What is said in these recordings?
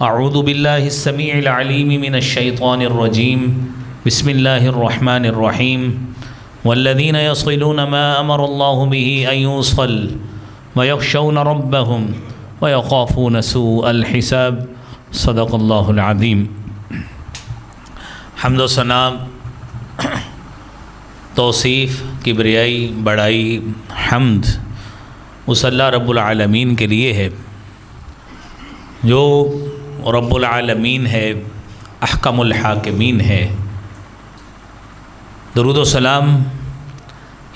اعوذ باللہ السمیع العلیم من الشیطان الرجیم بسم اللہ الرحمن الرحیم والذین یصلون ما امر اللہ به ان یوصل ویخشون ربهم ویخافون سوء الحساب صدق اللہ العظیم۔ حمد و ثنا، توصیف، کبریائی، بڑائی، حمد اس اللہ رب العالمین کے لیے ہے جو رب العالمین ہے، احکم الحاکمین ہے۔ درود و سلام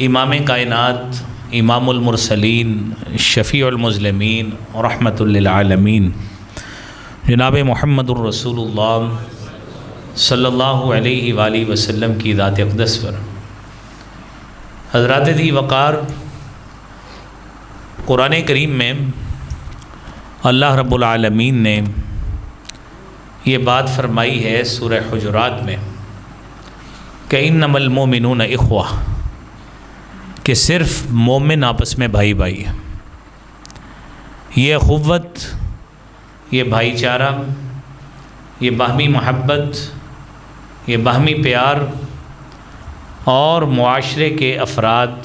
امام کائنات، امام المرسلین، شفیع المذنبین، رحمت للعالمین جناب محمد الرسول اللہ صلی اللہ علیہ وآلہ وسلم کی ذات اقدس پر۔ حضرات ذی وقار، قرآن کریم میں اللہ رب العالمین نے یہ بات فرمائی ہے سورہ حجرات میں کہ انما المؤمنون اخوہ، کہ صرف مومن آپس میں بھائی بھائی ہے۔ یہ اخوت، یہ بھائی چارہ، یہ باہمی محبت، یہ باہمی پیار اور معاشرے کے افراد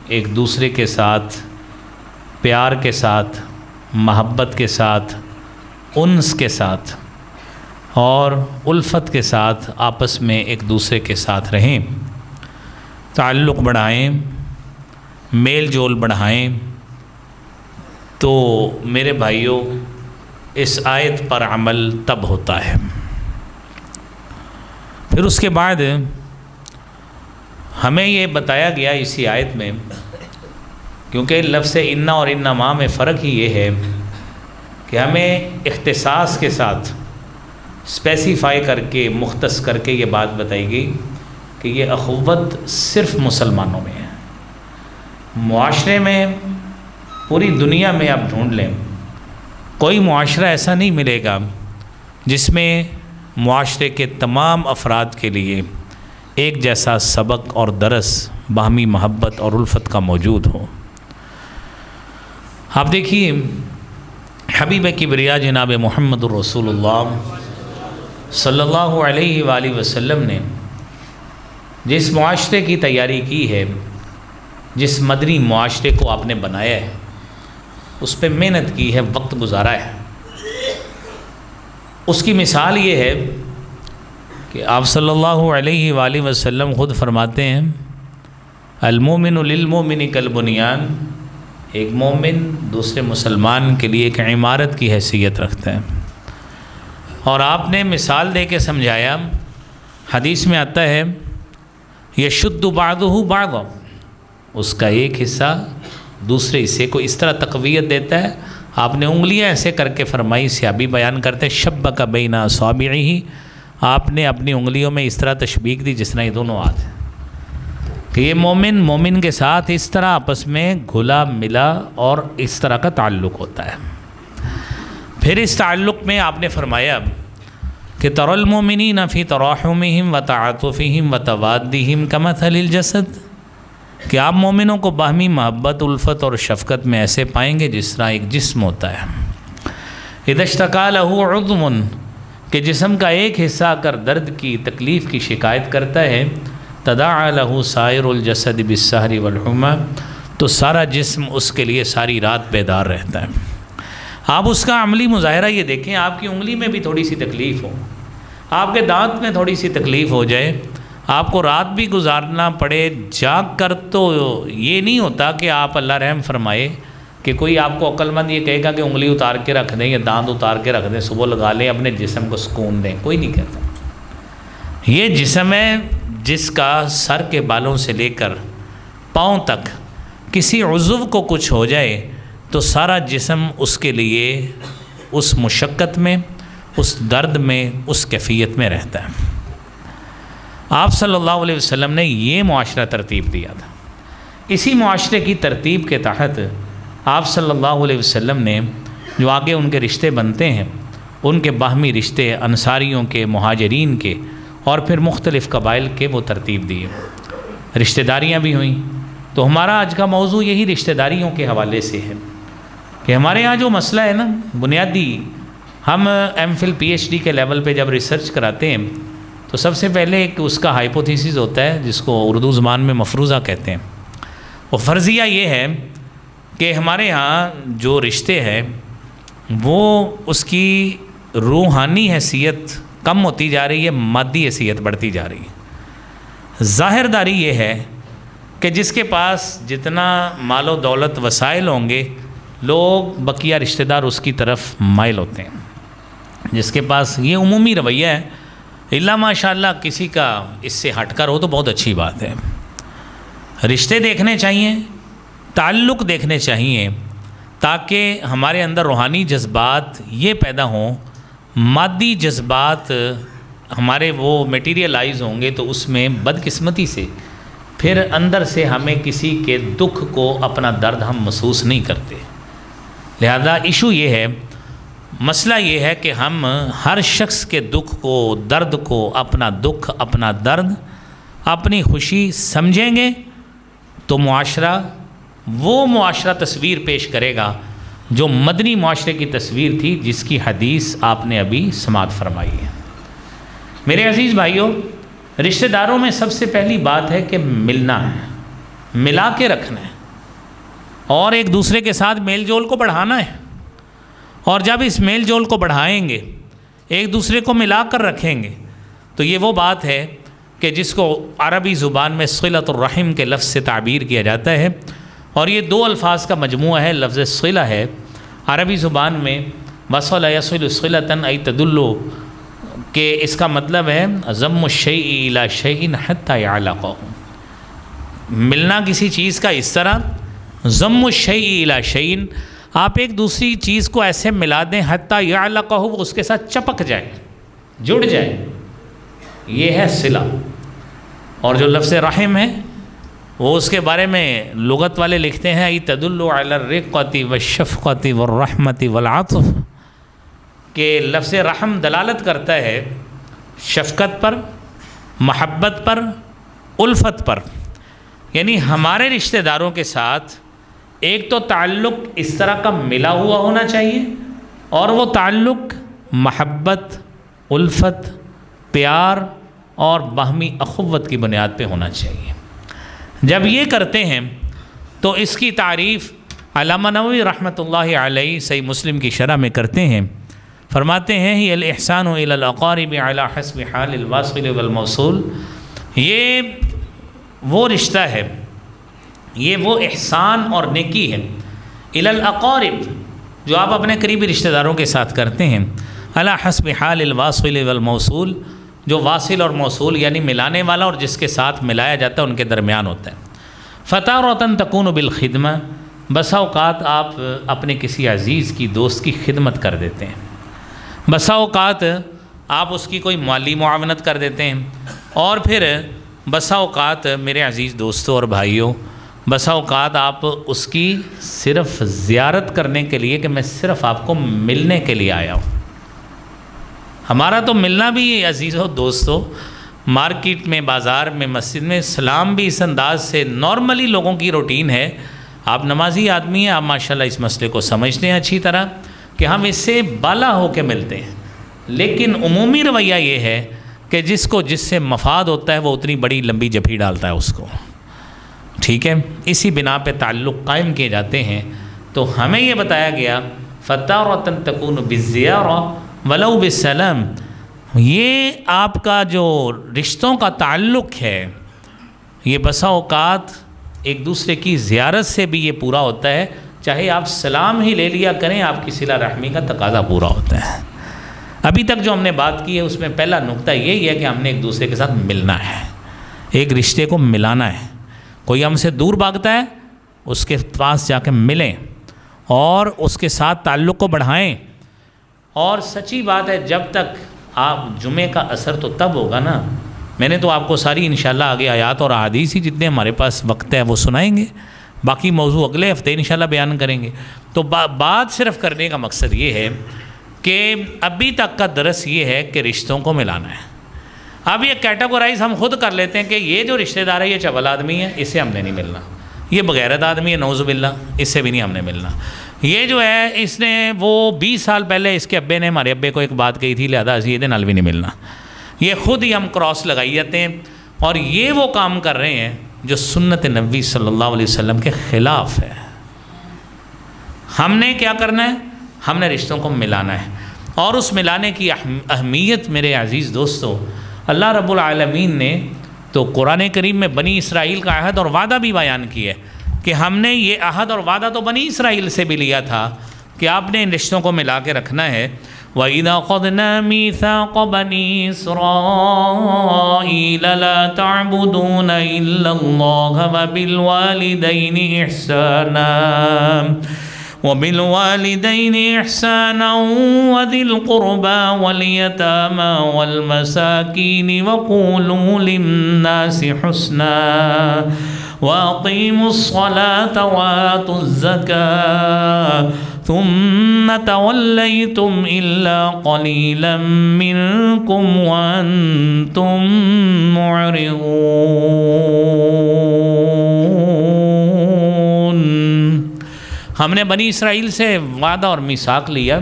ایک دوسرے کے ساتھ پیار کے ساتھ، محبت کے ساتھ، انس کے ساتھ اور الفت کے ساتھ آپس میں ایک دوسرے کے ساتھ رہیں، تعلق بڑھائیں، میل جول بڑھائیں۔ تو میرے بھائیوں، اس آیت پر عمل تب ہوتا ہے۔ پھر اس کے بعد ہمیں یہ بتایا گیا اسی آیت میں، کیونکہ لفظ انا اور انما میں فرق ہی یہ ہے کہ ہمیں اختصاص کے ساتھ اسپیسیفائی کر کے، مختص کر کے یہ بات بتائی گئی کہ یہ اخوت صرف مسلمانوں میں ہے۔ معاشرے میں، پوری دنیا میں آپ ڈھونڈ لیں، کوئی معاشرہ ایسا نہیں ملے گا جس میں معاشرے کے تمام افراد کے لیے ایک جیسا سبق اور درس، باہمی محبت اور الفت کا موجود ہو۔ آپ دیکھیے، حبیب کبریا جناب محمد الرسول اللہ صلی اللہ علیہ وآلہ وسلم نے جس معاشرے کی تیاری کی ہے، جس مدنی معاشرے کو آپ نے بنایا ہے، اس پہ محنت کی ہے، وقت گزارا ہے۔ اس کی مثال یہ ہے کہ آپ صلی اللہ علیہ وآلہ وسلم خود فرماتے ہیں المومن للمومن کالبنیان، ایک مومن دوسرے مسلمان کے لیے ایک عمارت کی حیثیت رکھتا ہے۔ اور آپ نے مثال دے کے سمجھایا، حدیث میں آتا ہے یشد بعضہ بعضا، اس کا ایک حصہ دوسرے حصے کو اس طرح تقویت دیتا ہے۔ آپ نے انگلیاں ایسے کر کے فرمائی، صحابی بیان کرتے شبک بین اصابعہ، آپ نے اپنی انگلیوں میں اس طرح تشبیک دی جس طرح یہ دونوں ہاتھ ہیں، کہ یہ مومن کے ساتھ اس طرح آپس میں گھلا ملا اور اس طرح کا تعلق ہوتا ہے۔ پھر اس تعلق میں آپ نے فرمایا کہ تری المؤمنین فی تراحمہم وتعاطفہم وتوادہم کمثل الجسد، کہ آپ مومنوں کو باہمی محبت، الفت اور شفقت میں ایسے پائیں گے جس طرح ایک جسم ہوتا ہے۔ اذا اشتکا لہ عضو، کہ جسم کا ایک حصہ اگر درد کی، تکلیف کی شکایت کرتا ہے، تداعی لہ سائر الجسد بالسہر والحمى، تو سارا جسم اس کے لیے ساری رات بیدار رہتا ہے۔ آپ اس کا عملی مظاہرہ یہ دیکھیں، آپ کی انگلی میں بھی تھوڑی سی تکلیف ہو، آپ کے دانت میں تھوڑی سی تکلیف ہو جائے، آپ کو رات بھی گزارنا پڑے جاگ کر، تو یہ نہیں ہوتا کہ آپ اللہ رحم فرمائے کہ کوئی آپ کو عقل مند یہ کہے گا کہ انگلی اتار کے رکھ دیں یا دانت اتار کے رکھ دیں، صبح لگا لیں، اپنے جسم کو سکون دیں، کوئی نہیں کہتا۔ یہ جسم ہے جس کا سر کے بالوں سے لے کر پاؤں تک کسی عضو کو کچھ ہو جائے تو سارا جسم اس کے لیے اس مشقت میں، اس درد میں، اس کیفیت میں رہتا ہے۔ آپ صلی اللہ علیہ وسلم نے یہ معاشرہ ترتیب دیا تھا۔ اسی معاشرے کی ترتیب کے تحت آپ صلی اللہ علیہ وسلم نے جو آگے ان کے رشتے بنتے ہیں، ان کے باہمی رشتے، انصاریوں کے، مہاجرین کے اور پھر مختلف قبائل کے، وہ ترتیب دیے۔ رشتہ داریاں بھی ہوئیں۔ تو ہمارا آج کا موضوع یہی رشتہ داریوں کے حوالے سے ہے کہ ہمارے ہاں جو مسئلہ ہے نا، بنیادی ہم M Phil P H D کے لیول پہ جب ریسرچ کراتے ہیں تو سب سے پہلے ایک اس کا ہائپوتھیسس ہوتا ہے جس کو اردو زبان میں مفروضہ کہتے ہیں. وہ فرضیہ یہ ہے کہ ہمارے ہاں جو رشتے ہیں وہ اس کی روحانی حیثیت کم ہوتی جا رہی ہے، مادی حیثیت بڑھتی جا رہی ہے. ظاہر داری یہ ہے کہ جس کے پاس جتنا مال و دولت وسائل ہوں گے لوگ بقیہ رشتہ دار اس کی طرف مائل ہوتے ہیں. جس کے پاس یہ عمومی رویہ ہے، اللہ ماشاء اللہ کسی کا اس سے ہٹ کر ہو تو بہت اچھی بات ہے. رشتے دیکھنے چاہیے، تعلق دیکھنے چاہیے تاکہ ہمارے اندر روحانی جذبات یہ پیدا ہوں. مادی جذبات ہمارے وہ میٹیریلائز ہوں گے تو اس میں بدقسمتی سے پھر اندر سے ہمیں کسی کے دکھ کو اپنا درد ہم محسوس نہیں کرتے. لہذا ایشو یہ ہے، مسئلہ یہ ہے کہ ہم ہر شخص کے دکھ کو، درد کو، اپنا دکھ، اپنا درد، اپنی خوشی سمجھیں گے تو معاشرہ وہ معاشرہ تصویر پیش کرے گا جو مدنی معاشرے کی تصویر تھی جس کی حدیث آپ نے ابھی سماعت فرمائی ہے. میرے عزیز بھائیوں، رشتہ داروں میں سب سے پہلی بات ہے کہ ملنا ہے، ملا کے رکھنا ہے اور ایک دوسرے کے ساتھ میل جول کو بڑھانا ہے. اور جب اس میل جول کو بڑھائیں گے، ایک دوسرے کو ملا کر رکھیں گے تو یہ وہ بات ہے کہ جس کو عربی زبان میں صلۃ الرحم کے لفظ سے تعبیر کیا جاتا ہے. اور یہ دو الفاظ کا مجموعہ ہے. لفظ صلہ ہے عربی زبان میں وصل یصل صلۃ ای تدل، کہ اس کا مطلب ہے ضم الشیء الی شیء حتی یعلقہ، ملنا کسی چیز کا اس طرح، ضم الشیء الی شیء، آپ ایک دوسری چیز کو ایسے ملا دیں حتی یعلقہ، وہ اس کے ساتھ چپک جائے، جڑ جائے، یہ ہے صلہ. اور جو لفظ رحم ہے وہ اس کے بارے میں لغت والے لکھتے ہیں ای تدل علی الرقۃ والشفقۃ والرحمۃ والعطف، کہ لفظ رحم دلالت کرتا ہے شفقت پر، محبت پر، الفت پر. یعنی ہمارے رشتہ داروں کے ساتھ ایک تو تعلق اس طرح کا ملا ہوا ہونا چاہیے اور وہ تعلق محبت، الفت، پیار اور باہمی اخوت کی بنیاد پہ ہونا چاہیے. جب یہ کرتے ہیں تو اس کی تعریف علامہ نووی رحمۃ اللہ علیہ صحیح مسلم کی شرح میں کرتے ہیں. فرماتے ہیں ہی الاحسان الی الاقارب علی حسب حال الواصل والموصول، یہ وہ رشتہ ہے، یہ وہ احسان اور نیکی ہے الی الاقارب جو آپ اپنے قریبی رشتہ داروں کے ساتھ کرتے ہیں، علی حسب حال الواصل والموصول، جو واصل اور موصول یعنی ملانے والا اور جس کے ساتھ ملایا جاتا ہے ان کے درمیان ہوتا ہے. فتارۃ تکون بالخدمہ، بسا اوقات آپ اپنے کسی عزیز کی، دوست کی خدمت کر دیتے ہیں، بسا اوقات آپ اس کی کوئی مالی معاونت کر دیتے ہیں، اور پھر بسا اوقات میرے عزیز دوستوں اور بھائیوں، بسا اوقات آپ اس کی صرف زیارت کرنے کے لیے کہ میں صرف آپ کو ملنے کے لیے آیا ہوں. ہمارا تو ملنا بھی عزیزوں دوستوں مارکیٹ میں، بازار میں، مسجد میں، سلام بھی اس انداز سے نارملی لوگوں کی روٹین ہے. آپ نمازی آدمی ہیں، آپ ماشاءاللہ اس مسئلے کو سمجھتے ہیں اچھی طرح کہ ہم اس سے بالا ہو کے ملتے ہیں. لیکن عمومی رویہ یہ ہے کہ جس کو جس سے مفاد ہوتا ہے وہ اتنی بڑی لمبی جھپی ڈالتا ہے اس کو. ٹھیک ہے، اسی بنا پہ تعلق قائم کیے جاتے ہیں. تو ہمیں یہ بتایا گیا فتارۃ تکون بالزیارہ ولو بالسلام، یہ آپ کا جو رشتوں کا تعلق ہے یہ بسا اوقات ایک دوسرے کی زیارت سے بھی یہ پورا ہوتا ہے، چاہے آپ سلام ہی لے لیا کریں، آپ کی صلہ رحمی کا تقاضا پورا ہوتا ہے. ابھی تک جو ہم نے بات کی ہے اس میں پہلا نقطہ یہی ہے کہ ہم نے ایک دوسرے کے ساتھ ملنا ہے، ایک رشتے کو ملانا ہے. کوئی ہم سے دور بھاگتا ہے اس کے پاس جا کے ملیں اور اس کے ساتھ تعلق کو بڑھائیں. اور سچی بات ہے جب تک آپ جمعے کا اثر تو تب ہوگا نا، میں نے تو آپ کو ساری انشاءاللہ آگے آیات اور احادیث ہی جتنے ہمارے پاس وقت ہے وہ سنائیں گے، باقی موضوع اگلے ہفتے انشاءاللہ بیان کریں گے. تو بات صرف کرنے کا مقصد یہ ہے کہ ابھی تک کا درس یہ ہے کہ رشتوں کو ملانا ہے. اب یہ کیٹیگورائز ہم خود کر لیتے ہیں کہ یہ جو رشتہ دار ہے یہ چول آدمی ہے، اس سے ہم نے نہیں ملنا، یہ بغیرت آدمی ہے نعوذ باللہ، اس سے بھی نہیں ہم نے ملنا. یہ جو ہے اس نے وہ 20 سال پہلے اس کے ابے نے ہمارے ابے کو ایک بات کہی تھی، لہذا اسی یہ نال بھی نہیں ملنا، یہ خود ہی ہم کراس لگائی جاتے ہیں، اور یہ وہ کام کر رہے ہیں جو سنت نبی صلی اللہ علیہ وسلم کے خلاف ہے۔ ہم نے کیا کرنا ہے؟ ہم نے رشتوں کو ملانا ہے، اور اس ملانے کی اہمیت میرے عزیز دوستو، اللہ رب العالمین نے تو قرآن کریم میں بنی اسرائیل کا عہد اور وعدہ بھی بیان کیا ہے کہ ہم نے یہ عہد اور وعدہ تو بنی اسرائیل سے بھی لیا تھا کہ آپ نے ان رشتوں کو ملا کے رکھنا ہے۔ وَإِذَا أَخَذْنَا مِيثَاقَ بَنِي إِسْرَائِيلَ لَا تَعْبُدُونَ إِلَّا اللَّهَ وَبِالْوَالِدَيْنِ إِحْسَانًا وَذِي الْقُرْبَى وَالْيَتَامَى وَالْمَسَاكِينِ وَقُولُوا لِلنَّاسِ حُسْنًا وَأَقِيمُوا الصَّلَاةَ وَآتُوا الزَّكَاةَ ثُمَّ تَوَلَّيْتُمْ إِلَّا قَلِيلًا مِّنكُمْ وَأَنْتُمْ مُعْرِضُونَ۔ ہم نے بنی اسرائیل سے وعدہ اور میثاق لیا،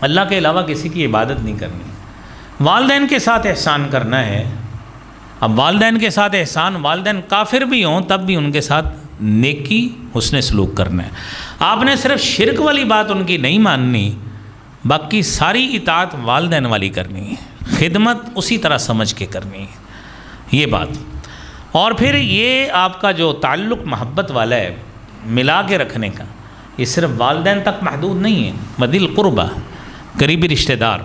اللہ کے علاوہ کسی کی عبادت نہیں کرنی، والدین کے ساتھ احسان کرنا ہے۔ اب والدین کے ساتھ احسان، والدین کافر بھی ہوں تب بھی ان کے ساتھ نیکی حسن سلوک کرنا ہے۔ آپ نے صرف شرک والی بات ان کی نہیں ماننی، باقی ساری اطاعت والدین والی کرنی ہے، خدمت اسی طرح سمجھ کے کرنی ہے یہ بات۔ اور پھر یہ آپ کا جو تعلق محبت والا ہے ملا کے رکھنے کا، یہ صرف والدین تک محدود نہیں ہے، وذی القربیٰ قریبی رشتہ دار،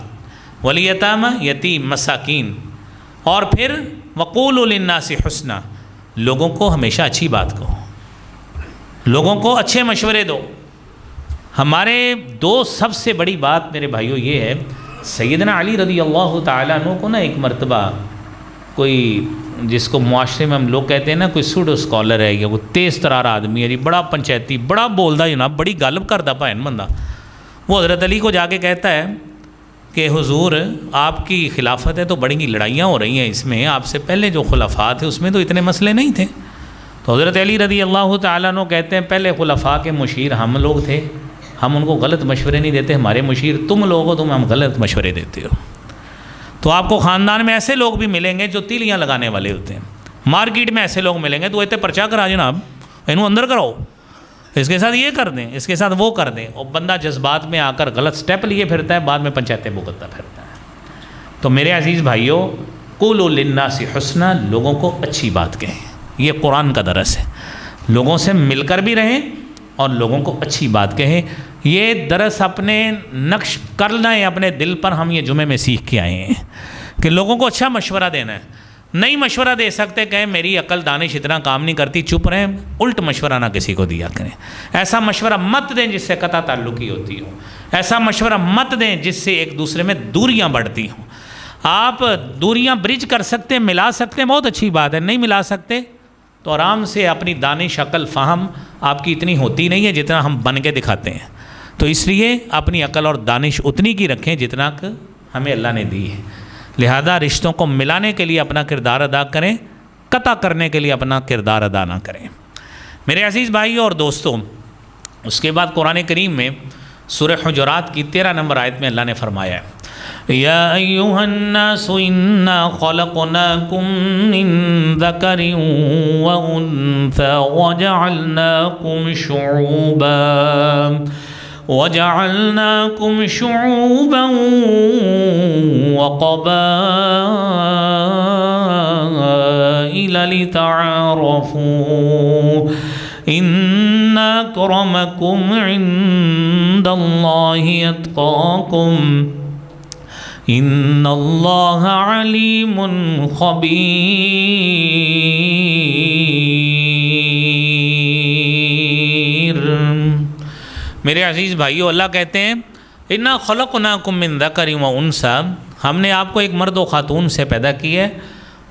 والیتامى یتیم مساکین، اور پھر وقولوا للناس حسنا، لوگوں کو ہمیشہ اچھی بات کہو، لوگوں کو اچھے مشورے دو۔ ہمارے دو سب سے بڑی بات میرے بھائیوں یہ ہے، سیدنا علی رضی اللہ تعالیٰ عنہ کو نا ایک مرتبہ کوئی، جس کو معاشرے میں ہم لوگ کہتے ہیں نا کوئی سوڈو اسکالر ہے یا وہ تیز ترار آدمی ہے جی، بڑا پنچایتی، بڑا بولدا جناب، بڑی غالب کردا بھائن بندہ، وہ حضرت علی کو جا کے کہتا ہے کہ حضور آپ کی خلافت ہے تو بڑی لڑائیاں ہو رہی ہیں اس میں، آپ سے پہلے جو خلفاء تھے اس میں تو اتنے مسئلے نہیں تھے۔ تو حضرت علی رضی اللہ تعالیٰ عنہ کہتے ہیں پہلے خلفاء کے مشیر ہم لوگ تھے، ہم ان کو غلط مشورے نہیں دیتے، ہمارے مشیر تم لوگ ہو، تم ہم غلط مشورے دیتے ہو۔ تو آپ کو خاندان میں ایسے لوگ بھی ملیں گے جو تیلیاں لگانے والے ہوتے ہیں، مارکیٹ میں ایسے لوگ ملیں گے تو اتنے پرچہ کرا جناب، انہوں اندر کراؤ، اس کے ساتھ یہ کر دیں، اس کے ساتھ وہ کر دیں، اور بندہ جذبات میں آ کر غلط سٹیپ لیے پھرتا ہے، بعد میں پنچایتیں بھگتتا پھرتا ہے۔ تو میرے عزیز بھائیوں، قولوا للناس حسنا، لوگوں کو اچھی بات کہیں، یہ قرآن کا درس ہے، لوگوں سے مل کر بھی رہیں اور لوگوں کو اچھی بات کہیں۔ یہ درس اپنے نقش کر لیں اپنے دل پر، ہم یہ جمعے میں سیکھ کے آئے ہیں کہ لوگوں کو اچھا مشورہ دینا ہے۔ نہیں مشورہ دے سکتے، کہیں میری عقل دانش اتنا کام نہیں کرتی، چپ رہیں، الٹ مشورہ نہ کسی کو دیا کریں۔ ایسا مشورہ مت دیں جس سے قطع تعلقی ہوتی ہو، ایسا مشورہ مت دیں جس سے ایک دوسرے میں دوریاں بڑھتی ہوں۔ آپ دوریاں برج کر سکتے، ملا سکتے، بہت اچھی بات ہے، نہیں ملا سکتے تو آرام سے اپنی دانش عقل فہم آپ کی اتنی ہوتی نہیں ہے جتنا ہم بن کے دکھاتے ہیں، تو اس لیے اپنی عقل اور دانش اتنی کی رکھیں جتنا کہ ہمیں اللہ نے دی ہے۔ لہذا رشتوں کو ملانے کے لیے اپنا کردار ادا کریں، قطع کرنے کے لیے اپنا کردار ادا نہ کریں۔ میرے عزیز بھائیوں اور دوستوں، اس کے بعد قرآن کریم میں سورہ حجرات کی 13 نمبر آیت میں اللہ نے فرمایا ہے، یا ایھا الناس انا خلقناکم من ذکر وانثی وجعلناکم شعوبا وقبائل لتعارفوا ان اکرمکم عند اللہ اتقاکم ان اللہ علیم خبیر۔ میرے عزیز بھائیو، اللہ کہتے ہیں انا خلقناکم من ذکر و انثی، ہم نے آپ کو ایک مرد و خاتون سے پیدا کی ہے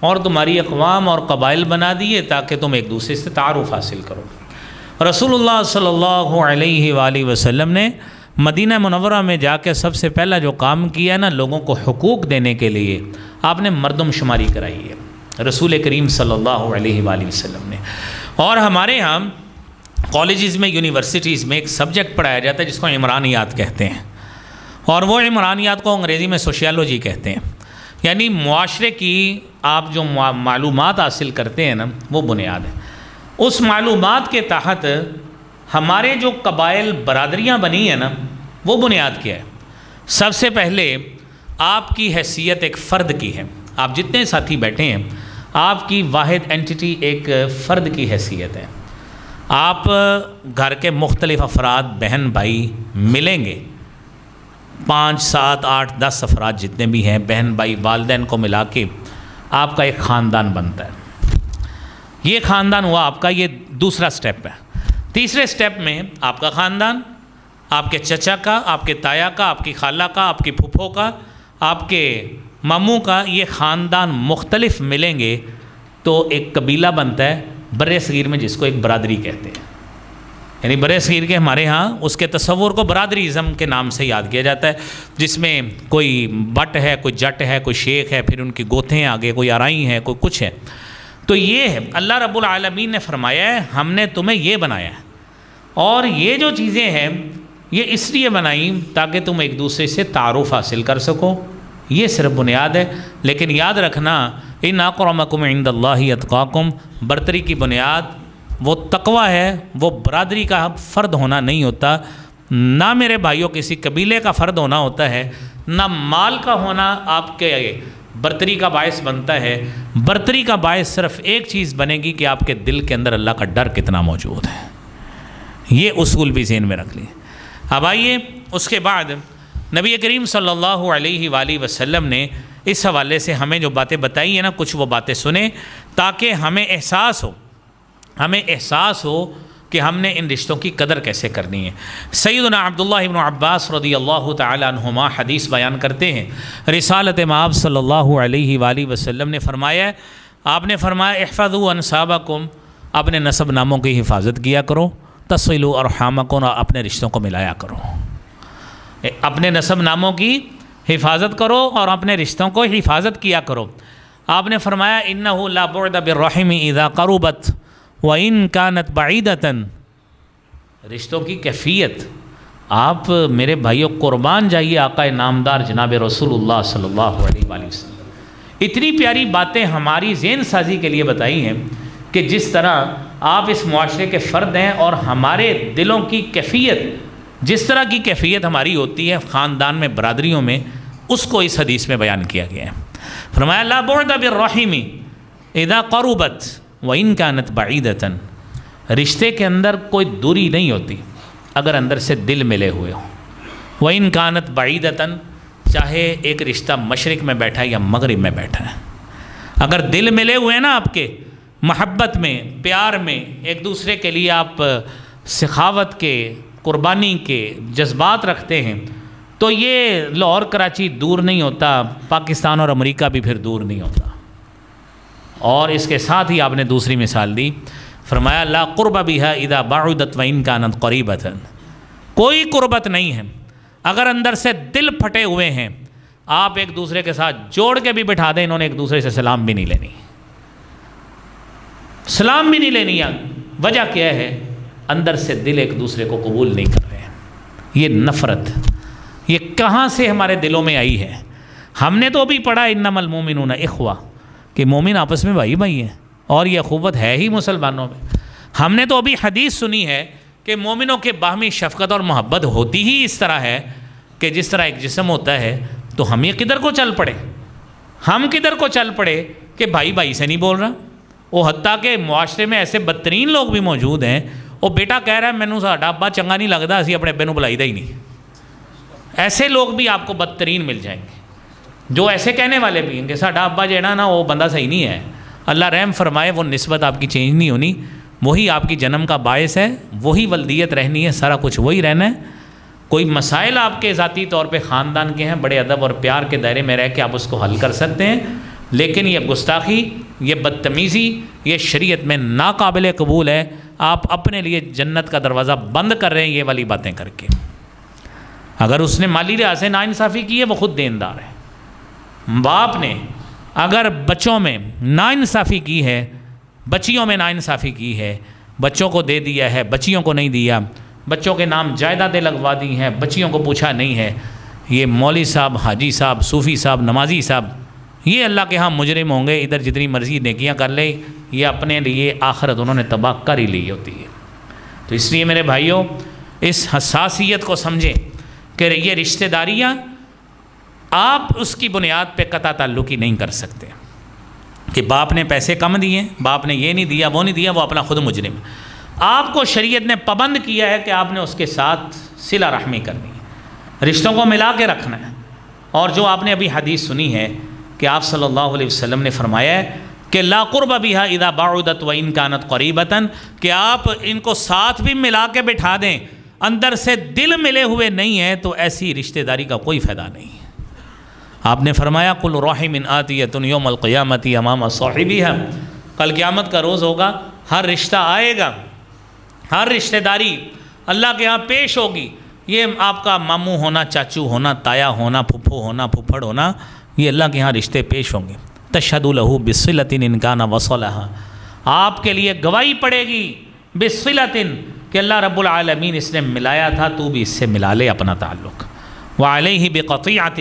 اور تمہاری اقوام اور قبائل بنا دیے تاکہ تم ایک دوسرے سے تعارف حاصل کرو۔ رسول اللہ صلی اللہ علیہ وآلہ وسلم نے مدینہ منورہ میں جا کے سب سے پہلا جو کام کیا نا لوگوں کو حقوق دینے کے لیے، آپ نے مردم شماری کرائی ہے رسول کریم صلی اللہ علیہ وآلہ وسلم نے۔ اور ہمارے ہاں کالجز میں یونیورسٹیز میں ایک سبجیکٹ پڑھایا جاتا ہے جس کو عمرانیات کہتے ہیں، اور وہ عمرانیات کو انگریزی میں سوشیالوجی کہتے ہیں، یعنی معاشرے کی آپ جو معلومات حاصل کرتے ہیں نا وہ بنیاد ہے۔ اس معلومات کے تحت ہمارے جو قبائل برادریاں بنی ہیں نا وہ بنیاد کیا ہے؟ سب سے پہلے آپ کی حیثیت ایک فرد کی ہے، آپ جتنے ساتھی بیٹھے ہیں آپ کی واحد اینٹیٹی ایک فرد کی حیثیت ہے۔ آپ گھر کے مختلف افراد بہن بھائی ملیں گے، 5 7 8 10 افراد جتنے بھی ہیں بہن بھائی والدین کو ملا کے آپ کا ایک خاندان بنتا ہے۔ یہ خاندان ہوا آپ کا، یہ دوسرا سٹیپ ہے۔ تیسرے سٹیپ میں آپ کا خاندان، آپ کے چچا کا، آپ کے تایا کا، آپ کی خالہ کا، آپ کی پھپھو کا، آپ کے ماموں کا، یہ خاندان مختلف ملیں گے تو ایک قبیلہ بنتا ہے برِ صغیر میں، جس کو ایک برادری کہتے ہیں۔ یعنی برِ صغیر کے ہمارے ہاں اس کے تصور کو برادری ازم کے نام سے یاد کیا جاتا ہے، جس میں کوئی بٹ ہے، کوئی جٹ ہے، کوئی شیخ ہے، پھر ان کی گوتھیں ہیں آگے، کوئی آرائی ہیں، کوئی کچھ ہے۔ تو یہ ہے اللہ رب العالمین نے فرمایا ہے ہم نے تمہیں یہ بنایا ہے، اور یہ جو چیزیں ہیں یہ اس لیے بنائیں تاکہ تم ایک دوسرے سے تعارف حاصل کر سکو، یہ صرف بنیاد ہے۔ لیکن یاد رکھنا ان اکرمکم عند اللہ اتقاکم، برتری کی بنیاد وہ تقوی ہے، وہ برادری کا فرد ہونا نہیں ہوتا، نہ میرے بھائیوں کسی قبیلے کا فرد ہونا ہوتا ہے، نہ مال کا ہونا آپ کے برتری کا باعث بنتا ہے۔ برتری کا باعث صرف ایک چیز بنے گی کہ آپ کے دل کے اندر اللہ کا ڈر کتنا موجود ہے، یہ اصول بھی ذہن میں رکھ لیں۔ اب آئیے اس کے بعد نبی کریم صلی اللہ علیہ وآلہ وسلم نے اس حوالے سے ہمیں جو باتیں بتائی ہیں نا، کچھ وہ باتیں سنیں تاکہ ہمیں احساس ہو کہ ہم نے ان رشتوں کی قدر کیسے کرنی ہے۔ سیدنا عبداللہ ابن عباس رضی اللہ تعالی عنہما حدیث بیان کرتے ہیں، رسالت مآب صلی اللہ علیہ وآلہ وسلم نے فرمایا، آپ نے فرمایا احفظوا انسابکم، اپنے نسب ناموں کی حفاظت کیا کرو، تصلوا ارحامکم، اپنے رشتوں کو ملایا کرو، اپنے نسب ناموں کی حفاظت کرو اور اپنے رشتوں کو حفاظت کیا کرو۔ آپ نے فرمایا انہ لا بعد بالرحم اذا قربت وَإِن كَانَتْ بَعِيدَةً، رشتوں کی کیفیت آپ میرے بھائیوں قربان جائیے آقا نامدار جناب رسول اللہ صلی اللہ علیہ وآلہ وسلم۔ اتنی پیاری باتیں ہماری ذہن سازی کے لیے بتائی ہیں کہ جس طرح آپ اس معاشرے کے فرد ہیں اور ہمارے دلوں کی کیفیت، جس طرح کی کیفیت ہماری ہوتی ہے خاندان میں، برادریوں میں، اس کو اس حدیث میں بیان کیا گیا ہے۔ فرمایا لا بعد بالرحم اذا قربت وَإِن كَانَتْ بَعِيدَةً، رشتے کے اندر کوئی دوری نہیں ہوتی اگر اندر سے دل ملے ہوئے ہوں۔ وَإِن كَانَتْ بَعِيدَةً، چاہے ایک رشتہ مشرق میں بیٹھا ہے یا مغرب میں بیٹھا ہے، اگر دل ملے ہوئے ہیں نا آپ کے، محبت میں، پیار میں، ایک دوسرے کے لیے آپ سخاوت کے، قربانی کے جذبات رکھتے ہیں، تو یہ لاہور کراچی دور نہیں ہوتا، پاکستان اور امریکہ بھی پھر دور نہیں ہوتا۔ اور اس کے ساتھ ہی آپ نے دوسری مثال دی، فرمایا لا قرب بها اذا بعدت وان كانت قریبۃ، کوئی قربت نہیں ہے اگر اندر سے دل پھٹے ہوئے ہیں، آپ ایک دوسرے کے ساتھ جوڑ کے بھی بٹھا دیں، انہوں نے ایک دوسرے سے سلام بھی نہیں لینی، سلام بھی نہیں لینی۔ وجہ کیا ہے؟ اندر سے دل ایک دوسرے کو قبول نہیں کر رہے ہیں۔ یہ نفرت یہ کہاں سے ہمارے دلوں میں آئی ہے؟ ہم نے تو ابھی پڑھا انما المؤمنون اخوہ، کہ مومن آپس میں بھائی بھائی ہیں، اور یہ اخوت ہے ہی مسلمانوں میں۔ ہم نے تو ابھی حدیث سنی ہے کہ مومنوں کے باہمی شفقت اور محبت ہوتی ہی اس طرح ہے کہ جس طرح ایک جسم ہوتا ہے، تو ہم یہ کدھر کو چل پڑے، ہم کدھر کو چل پڑے کہ بھائی بھائی سے نہیں بول رہا۔ وہ حتیٰ کہ معاشرے میں ایسے بدترین لوگ بھی موجود ہیں، وہ بیٹا کہہ رہا ہے مینوں ساڈا ابا چنگا نہیں لگتا، اسی اپنے ابے نوں بلائی دا ہی نہیں۔ ایسے لوگ بھی آپ کو بدترین مل جائیں گے، جو ایسے کہنے والے بھی ہیں کہ ساڈا ابا جیڑا نا وہ بندہ صحیح نہیں ہے۔ اللہ رحم فرمائے، وہ نسبت آپ کی چینج نہیں ہونی، وہی آپ کی جنم کا باعث ہے، وہی ولدیت رہنی ہے، سارا کچھ وہی رہنا ہے۔ کوئی مسائل آپ کے ذاتی طور پہ خاندان کے ہیں، بڑے ادب اور پیار کے دائرے میں رہ کے آپ اس کو حل کر سکتے ہیں، لیکن یہ گستاخی، یہ بدتمیزی، یہ شریعت میں ناقابل قبول ہے۔ آپ اپنے لیے جنت کا دروازہ بند کر رہے ہیں یہ والی باتیں کر کے۔ اگر اس نے مالی لحاظ سے ناانصافی کی ہے، وہ خود دیندار ہے۔ باپ نے اگر بچوں میں ناانصافی کی ہے، بچیوں میں ناانصافی کی ہے، بچوں کو دے دیا ہے، بچیوں کو نہیں دیا، بچوں کے نام جائیدادیں لگوا دی ہیں، بچیوں کو پوچھا نہیں ہے، یہ مولوی صاحب، حاجی صاحب، صوفی صاحب، نمازی صاحب، یہ اللہ کے ہاں مجرم ہوں گے، ادھر جتنی مرضی نیکیاں کر لے، یہ اپنے لیے آخرت انہوں نے تباہ کر ہی لی ہوتی ہے۔ تو اس لیے میرے بھائیوں اس حساسیت کو سمجھیں کہ یہ رشتہ داریاں آپ اس کی بنیاد پہ قطع تعلقی نہیں کر سکتے کہ باپ نے پیسے کم دیے، باپ نے یہ نہیں دیا، وہ نہیں دیا، وہ اپنا خود مجرم۔ آپ کو شریعت نے پابند کیا ہے کہ آپ نے اس کے ساتھ صلہ رحمی کرنی ہے، رشتوں کو ملا کے رکھنا ہے۔ اور جو آپ نے ابھی حدیث سنی ہے کہ آپ صلی اللہ علیہ وسلم نے فرمایا ہے کہ لا قرب بہا اذا بعدت وان كانت قریبۃ، کہ آپ ان کو ساتھ بھی ملا کے بٹھا دیں، اندر سے دل ملے ہوئے نہیں ہیں تو ایسی رشتہ داری کا کوئی فائدہ نہیں ہے۔ آپ نے فرمایا کل رحم آتیۃ یوم القیامۃ امام صاحبہا، کل قیامت کا روز ہوگا، ہر رشتہ آئے گا، ہر رشتہ داری اللہ کے ہاں پیش ہوگی۔ یہ آپ کا ماموں ہونا، چاچو ہونا، تایا ہونا، پھپھو ہونا، پھپھڑ ہونا، یہ اللہ کے ہاں رشتے پیش ہوں گے۔ تشہد لہ بصلۃ ان کان وصلھا، آپ کے لیے گواہی پڑے گی بصلۃ کہ اللہ رب العالمین اس نے ملایا تھا، تو بھی اس سے ملا لے اپنا تعلق۔ وعلیہ بقطیعۃ،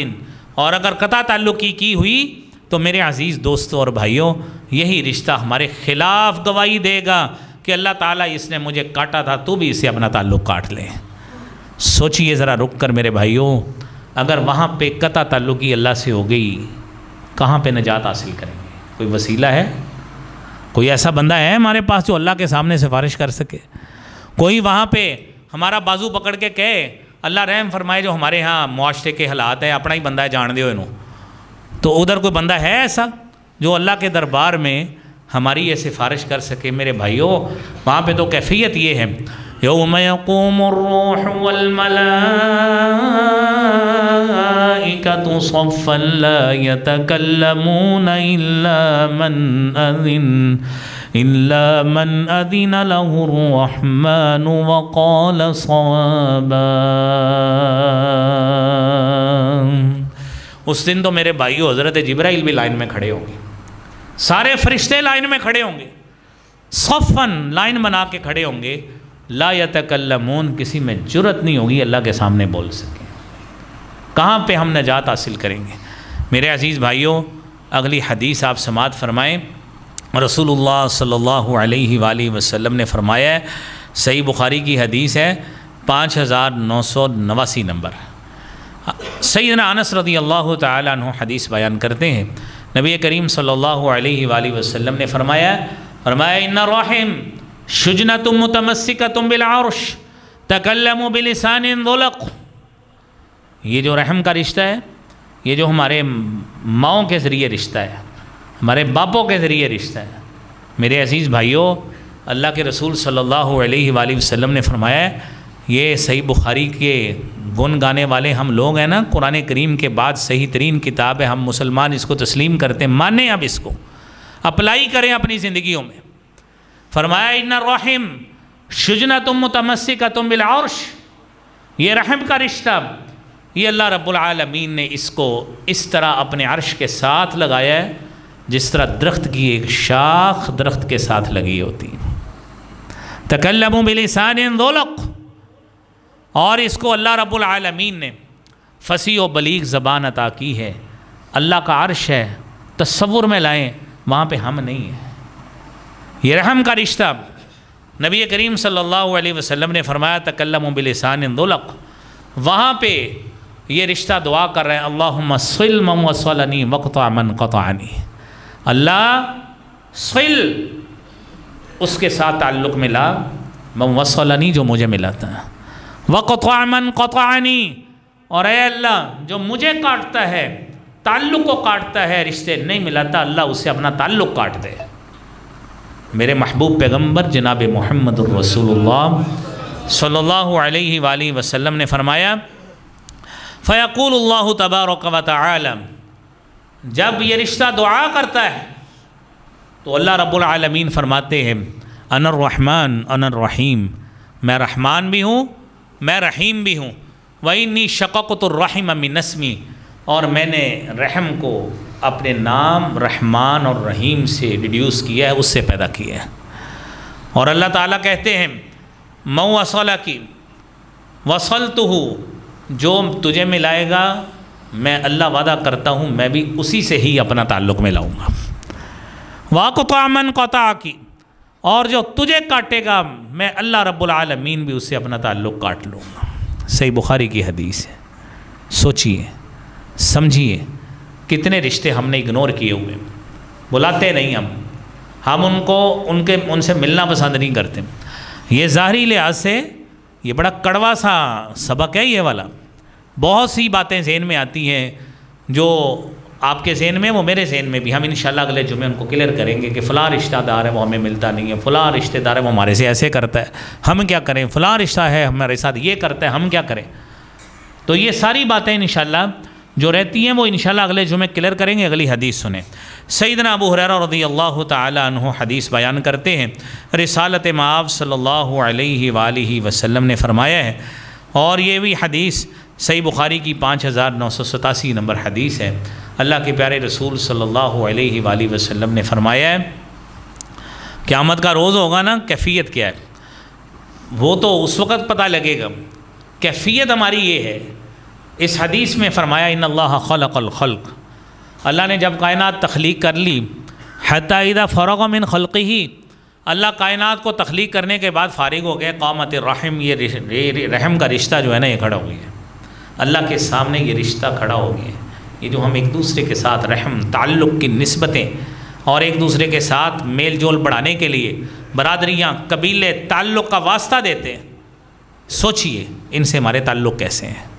اور اگر قطع تعلقی کی ہوئی تو میرے عزیز دوستوں اور بھائیوں یہی رشتہ ہمارے خلاف گواہی دے گا کہ اللہ تعالیٰ اس نے مجھے کاٹا تھا، تو بھی اسے اپنا تعلق کاٹ لے۔ سوچئے ذرا رک کر میرے بھائیوں، اگر وہاں پہ قطع تعلقی اللہ سے ہو گئی، کہاں پہ نجات حاصل کریں گے؟ کوئی وسیلہ ہے؟ کوئی ایسا بندہ ہے ہمارے پاس جو اللہ کے سامنے سفارش کر سکے؟ کوئی وہاں پہ ہمارا بازو پکڑ کے کہے اللہ رحم فرمائے جو ہمارے ہاں معاشرے کے حالات ہیں، اپنا ہی بندہ ہے، جان دیو انہوں؟ تو ادھر کوئی بندہ ہے ایسا جو اللہ کے دربار میں ہماری یہ سفارش کر سکے؟ میرے بھائیوں وہاں پہ تو کیفیت یہ ہے، یوم یقوم الروح والملائکۃ صفا لا یتکلمون الا من اذن له الرحمن وقال صوابا۔ اس دن تو میرے بھائیو حضرت جبرائیل بھی لائن میں کھڑے ہوں گے، سارے فرشتے لائن میں کھڑے ہوں گے، صفاً لائن بنا کے کھڑے ہوں گے، لا یتکلمون، کسی میں جرت نہیں ہوگی اللہ کے سامنے بول سکیں۔ کہاں پہ ہم نجات حاصل کریں گے؟ میرے عزیز بھائیوں اگلی حدیث آپ سماعت فرمائیں۔ رسول اللہ صلی اللہ علیہ وآلہ وسلم نے فرمایا ہے، صحیح بخاری کی حدیث ہے 5989 نمبر، سیدنا انس رضی اللہ تعالیٰ عنہ حدیث بیان کرتے ہیں، نبی کریم صلی اللہ علیہ وآلہ وسلم نے فرمایا ان الرحم شجنۃ متمسکۃ بالعرش تکلموا بلسان ذلق، یہ جو رحم کا رشتہ ہے، یہ جو ہمارے ماؤں کے ذریعے رشتہ ہے، ہمارے باپوں کے ذریعے رشتہ ہے، میرے عزیز بھائیوں اللہ کے رسول صلی اللہ علیہ وآلہ وسلم نے فرمایا ہے، یہ صحیح بخاری کے گن گانے والے ہم لوگ ہیں نا، قرآن کریم کے بعد صحیح ترین کتاب ہے، ہم مسلمان اس کو تسلیم کرتے ہیں، مانیں اب اس کو اپلائی کریں اپنی زندگیوں میں۔ فرمایا ان الرحم شجنۃ متمسکۃ بالعرش، یہ رحم کا رشتہ، یہ اللہ رب العالمین نے اس کو اس طرح اپنے عرش کے ساتھ لگایا ہے جس طرح درخت کی ایک شاخ درخت کے ساتھ لگی ہوتی ہے۔ تکلموا بلسان ذلق، اور اس کو اللہ رب العالمین نے فصیح و بلیغ زبان عطا کی ہے۔ اللہ کا عرش ہے، تصور میں لائیں، وہاں پہ ہم نہیں ہیں۔ یہ رحم کا رشتہ نبی کریم صلی اللہ علیہ وسلم نے فرمایا تکلموا بلسان ذلق، وہاں پہ یہ رشتہ دعا کر رہے ہیں اللہم صل من وصلنی واقطع من قطعنی، اللہ صل اس کے ساتھ تعلق ملا، من وصلنی جو مجھے ملاتا ہے، واقطع من قطعنی، اور اے اللہ جو مجھے کاٹتا ہے، تعلق کو کاٹتا ہے، رشتے نہیں ملاتا، اللہ اسے اپنا تعلق کاٹ دے۔ میرے محبوب پیغمبر جناب محمد الرسول اللہ صلی اللہ علیہ وآلہ وسلم نے فرمایا فیقول اللہ تبارک و تعالی، جب یہ رشتہ دعا کرتا ہے تو اللہ رب العالمین فرماتے ہیں انا الرحمن انا الرحیم، میں رحمان بھی ہوں میں رحیم بھی ہوں، وَإِنِّي شَقَقْتُ الرَّحِمَ مِنْ اسْمِي، اور میں نے رحم کو اپنے نام رحمان اور رحیم سے ڈیڈیوس کیا ہے، اس سے پیدا کیا ہے۔ اور اللہ تعالیٰ کہتے ہیں مَن وَصَلَكِ وَصَلْتُهُ، جو تجھے ملائے گا میں اللہ وعدہ کرتا ہوں میں بھی اسی سے ہی اپنا تعلق ملاؤں گا۔ وَأَقْطَعَ مَن قَطَعَكِ، اور جو تجھے کاٹے گا میں اللہ رب العالمین بھی اس سے اپنا تعلق کاٹ لوں گا۔ صحیح بخاری کی حدیث ہے۔ سوچئے، سمجھیے، کتنے رشتے ہم نے اگنور کیے ہوئے، بلاتے نہیں ہم ان سے ملنا پسند نہیں کرتے۔ یہ ظاہری لحاظ سے یہ بڑا کڑوا سا سبق ہے یہ والا۔ بہت سی باتیں ذہن میں آتی ہیں جو آپ کے ذہن میں وہ میرے ذہن میں بھی، ہم انشاءاللہ اگلے جمعے ان کو کلیئر کریں گے کہ فلاں رشتہ دار ہے وہ ہمیں ملتا نہیں ہے، فلاں رشتہ دار ہے وہ ہمارے سے ایسے کرتا ہے، ہم کیا کریں، فلاں رشتہ ہے ہمارے ساتھ یہ کرتا ہے، ہم کیا کریں۔ تو یہ ساری باتیں انشاءاللہ جو رہتی ہیں وہ انشاءاللہ اگلے جمعے کلیئر کریں گے۔ اگلی حدیث سنیں۔ سیدنا ابو ہریرہ رضی اللہ تعالی عنہ حدیث بیان کرتے ہیں، رسالت مآب صلی اللہ علیہ وآلہ وسلم نے فرمایا ہے، اور یہ بھی حدیث صحیح بخاری کی 5987 نمبر حدیث ہے۔ اللہ کے پیارے رسول صلی اللہ علیہ وآلہ وسلم نے فرمایا ہے قیامت کا روز ہوگا نا، کیفیت کیا ہے وہ تو اس وقت پتہ لگے گا، کیفیت ہماری یہ ہے۔ اس حدیث میں فرمایا ان اللہ خلق الخلق، اللہ نے جب کائنات تخلیق کر لی، حتی اذا فرغ من خلقہ، اللہ کائنات کو تخلیق کرنے کے بعد فارغ ہو گئے، قامت الرحم، یہ رحم کا رشتہ جو ہے نا یہ کھڑا ہو گیا، اللہ کے سامنے یہ رشتہ کھڑا ہو گیا۔ یہ جو ہم ایک دوسرے کے ساتھ رحم تعلق کی نسبتیں اور ایک دوسرے کے ساتھ میل جول بڑھانے کے لیے برادریاں قبیلے تعلق کا واسطہ دیتے ہیں، سوچئے ان سے ہمارے تعلق کیسے ہیں۔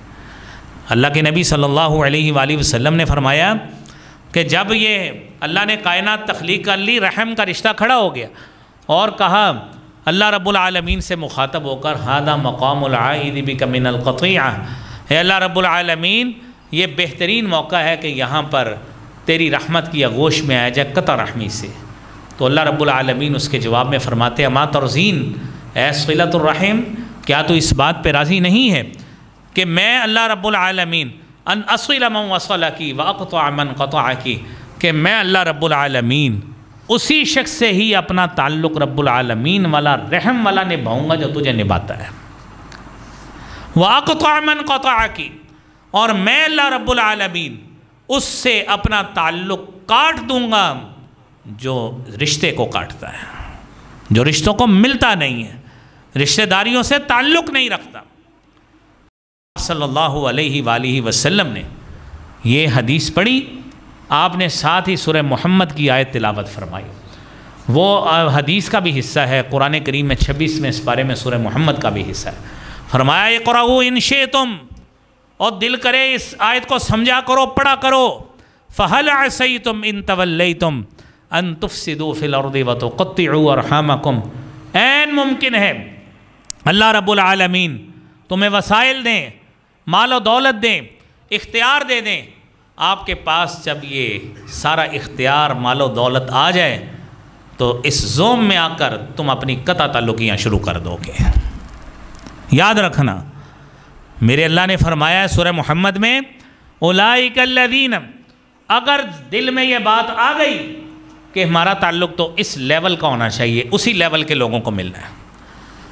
اللہ کے نبی صلی اللہ علیہ وآلہ وسلم نے فرمایا کہ جب یہ اللہ نے کائنات تخلیق کر لی، رحم کا رشتہ کھڑا ہو گیا، اور کہا اللہ رب العالمین سے مخاطب ہو کر ھذا مقام العائد بک من القطیعہ، اے اللہ رب العالمین یہ بہترین موقع ہے کہ یہاں پر تیری رحمت کی آغوش میں آیا جائے قطع رحمی سے۔ تو اللہ رب العالمین اس کے جواب میں فرماتے ہیں اما ترضین اے صلۃ الرحم، کیا تو اس بات پہ راضی نہیں ہے کہ میں اللہ رب العالمین ان اصل من وصلک واقطع من قطعک، کہ میں اللہ رب العالمین اسی شخص سے ہی اپنا تعلق رب العالمین والا رحم والا نبھاؤں گا جو تجھے نبھاتا ہے، واقطع من قطعک، اور میں اللہ رب العالمین اس سے اپنا تعلق کاٹ دوں گا جو رشتے کو کاٹتا ہے، جو رشتوں کو ملتا نہیں ہے، رشتہ داریوں سے تعلق نہیں رکھتا۔ صلی اللہ علیہ وآلہ وسلم نے یہ حدیث پڑھی، آپ نے ساتھ ہی سورہ محمد کی آیت تلاوت فرمائی۔ وہ حدیث کا بھی حصہ ہے قرآن کریم میں 26ویں سپارے میں سورہ محمد کا بھی حصہ ہے۔ فرمایا اقرؤوا ان شئتم، اور دل کرے اس آیت کو سمجھا کرو، پڑھا کرو، فہل عصیتم ان تولیتم ان تفسدوا فی الارض وتقطعوا ارحامکم، این ممکن ہے اللہ رب العالمین تمہیں وسائل دیں، مال و دولت دیں، اختیار دے دیں، آپ کے پاس جب یہ سارا اختیار مال و دولت آ جائے تو اس زوم میں آ کر تم اپنی قطع تعلقیاں شروع کر دو گے۔ یاد رکھنا میرے اللہ نے فرمایا ہے سورہ محمد میں اولئک الذین، اگر دل میں یہ بات آ گئی کہ ہمارا تعلق تو اس لیول کا ہونا چاہیے، اسی لیول کے لوگوں کو ملنا ہے،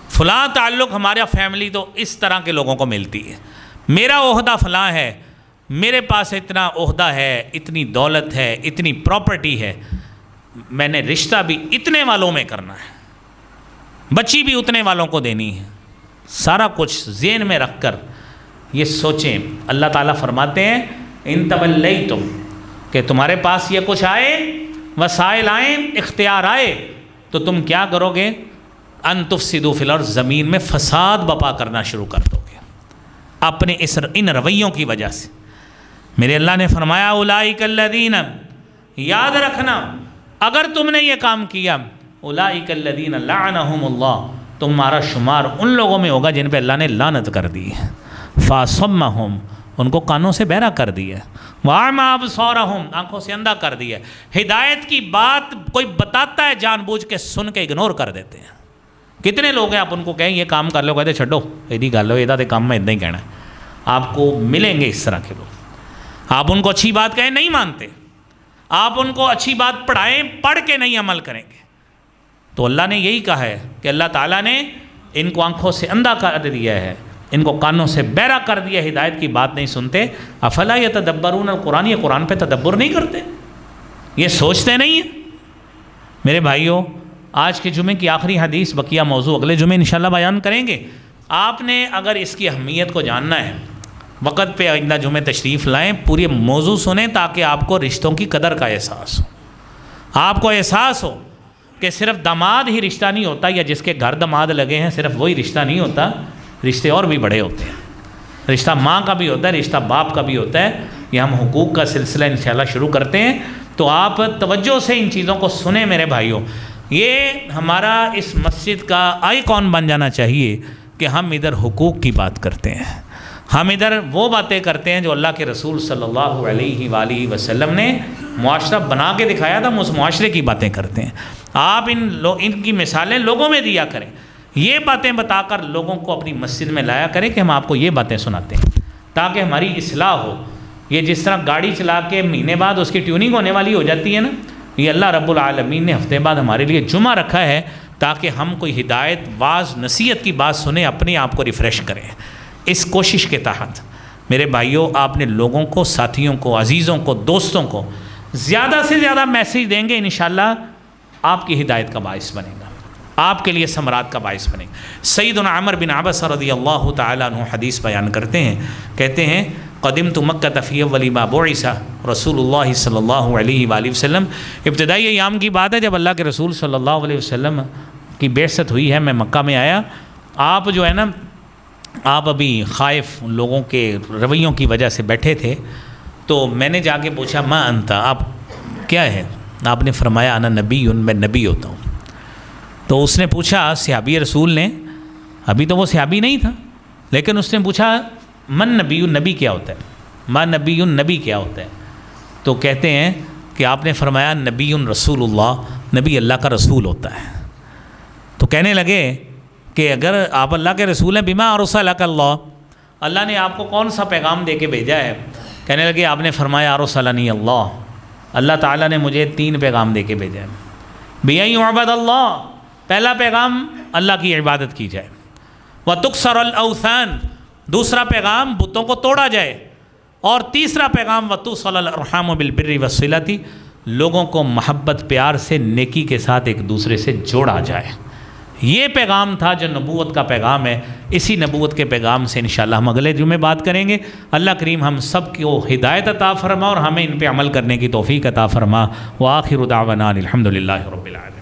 فلاں تعلق ہمارا فیملی تو اس طرح کے لوگوں کو ملتی ہے، میرا عہدہ فلاں ہے، میرے پاس اتنا عہدہ ہے، اتنی دولت ہے، اتنی پراپرٹی ہے، میں نے رشتہ بھی اتنے والوں میں کرنا ہے، بچی بھی اتنے والوں کو دینی ہے، سارا کچھ ذہن میں رکھ کر یہ سوچیں۔ اللہ تعالیٰ فرماتے ہیں ان تولیتم، کہ تمہارے پاس یہ کچھ آئے، وسائل آئیں، اختیار آئے، تو تم کیا کرو گے؟ ان تفسدوا فی الارض، زمین میں فساد بپا کرنا شروع کر دو گے اپنے ان رویوں کی وجہ سے۔ میرے اللہ نے فرمایا اولئک الذین، یاد رکھنا اگر تم نے یہ کام کیا، اولئک الذین لعنہم اللہ، تمہارا شمار ان لوگوں میں ہوگا جن پہ اللہ نے لعنت کر دی ہے، فاصمہم، ان کو کانوں سے بہرا کر دیا، وَأَعْمَى أَبْصَارَهُمْ، آنکھوں سے اندھا کر دیا۔ ہدایت کی بات کوئی بتاتا ہے جان بوجھ کے سن کے اگنور کر دیتے ہیں۔ کتنے لوگ ہیں آپ ان کو کہیں یہ کام کر لو، کہتے چھڈو ایدی گل ہو، ایدہ دے کام میں اتنا ہی کہنا ہے۔ آپ کو ملیں گے اس طرح کے لوگ، آپ ان کو اچھی بات کہیں نہیں مانتے، آپ ان کو اچھی بات پڑھائیں، پڑھ کے نہیں عمل کریں گے۔ تو اللہ نے یہی کہا ہے کہ اللہ تعالیٰ نے ان کو آنکھوں سے اندھا کر دیا ہے، ان کو کانوں سے بہرا کر دیا، ہدایت کی بات نہیں سنتے۔ افلا یتدبرون القرآن، یہ قرآن پہ تدبر نہیں کرتے، یہ سوچتے نہیں ہیں۔ میرے بھائیوں، آج کے جمعے کی آخری حدیث، بقیہ موضوع اگلے جمعے انشاءاللہ بیان کریں گے۔ آپ نے اگر اس کی اہمیت کو جاننا ہے، وقت پہ آئندہ جمعے تشریف لائیں، پوری موضوع سنیں تاکہ آپ کو رشتوں کی قدر کا احساس ہو، آپ کو احساس ہو کہ صرف داماد ہی رشتہ نہیں ہوتا، یا جس کے گھر داماد لگے ہیں صرف وہی رشتہ نہیں ہوتا، رشتے اور بھی بڑے ہوتے ہیں۔ رشتہ ماں کا بھی ہوتا ہے، رشتہ باپ کا بھی ہوتا ہے۔ یہ ہم حقوق کا سلسلہ انشاءاللہ شروع کرتے ہیں، تو آپ توجہ سے ان چیزوں کو سنیں میرے بھائیوں۔ یہ ہمارا اس مسجد کا آئیکن بن جانا چاہیے کہ ہم ادھر حقوق کی بات کرتے ہیں، ہم ادھر وہ باتیں کرتے ہیں جو اللہ کے رسول صلی اللہ علیہ وآلہ وسلم نے معاشرہ بنا کے دکھایا تھا، ہم اس معاشرے کی باتیں کرتے ہیں۔ آپ ان کی مثالیں لوگوں میں دیا کریں، یہ باتیں بتا کر لوگوں کو اپنی مسجد میں لایا کریں کہ ہم آپ کو یہ باتیں سناتے ہیں تاکہ ہماری اصلاح ہو۔ یہ جس طرح گاڑی چلا کے مہینے بعد اس کی ٹیوننگ ہونے والی ہو جاتی ہے نا، یہ اللہ رب العالمین نے ہفتے بعد ہمارے لیے جمعہ رکھا ہے تاکہ ہم کوئی ہدایت، واعظ، نصیحت کی بات سنیں، اپنے آپ کو ریفریش کریں۔ اس کوشش کے تحت میرے بھائیوں، آپ نے لوگوں کو، ساتھیوں کو، عزیزوں کو، دوستوں کو زیادہ سے زیادہ میسیج دیں گے، انشاءاللہ آپ کی ہدایت کا باعث بنے گا، آپ کے لیے ثمرات کا باعث بنے گا۔ سیدنا عمر بن عبس رضی اللہ تعالیٰ عنہ حدیث بیان کرتے ہیں، کہتے ہیں قدمت مکہ فی اول ما بعث رسول اللہ صلی اللہ علیہ وآلہ وسلم۔ ابتدائی ایام کی بات ہے جب اللہ کے رسول صلی اللہ علیہ وسلم کی بعثت ہوئی ہے، میں مکہ میں آیا۔ آپ جو ہے نا، آپ ابھی خائف لوگوں کے رویوں کی وجہ سے بیٹھے تھے، تو میں نے جا کے پوچھا ما انت، آپ کیا ہے؟ آپ نے فرمایا انا نبی، میں نبی ہوتا ہوں۔ تو اس نے پوچھا صحابی رسول نے، ابھی تو وہ صحابی نہیں تھا، لیکن اس نے پوچھا من نبی، نبی کیا ہوتا ہے؟ ما نبی، نبی کیا ہوتا ہے؟ تو کہتے ہیں کہ آپ نے فرمایا نبی رسول اللہ، نبی اللہ کا رسول ہوتا ہے۔ تو کہنے لگے کہ اگر آپ اللہ کے رسول ہیں، بما ارسلک اللہ، اللہ نے آپ کو کون سا پیغام دے کے بھیجا ہے؟ کہنے لگے آپ نے فرمایا ارسلنی اللہ، اللہ تعالیٰ نے مجھے 3 پیغام دے کے بھیجا ہے۔ بِأَن يُعْبَدَ اللَّهُ، پہلا پیغام اللہ کی عبادت کی جائے، وَتُكْسَرَ الْأَوْثَانِ، دوسرا پیغام بتوں کو توڑا جائے، اور تیسرا پیغام وَتُوصَلَ الْأَرْحَامُ بِالْبِرِّ وَالصِّلَةِ، لوگوں کو محبت پیار سے، نیکی کے ساتھ ایک دوسرے سے جوڑا جائے۔ یہ پیغام تھا جو نبوت کا پیغام ہے۔ اسی نبوت کے پیغام سے انشاءاللہ ہم اگلے جمعے بات کریں گے۔ اللہ کریم ہم سب کو ہدایت عطا فرما اور ہمیں ان پہ عمل کرنے کی توفیق عطا فرما۔ وآخر دعوانا الحمدللہ رب العالمین۔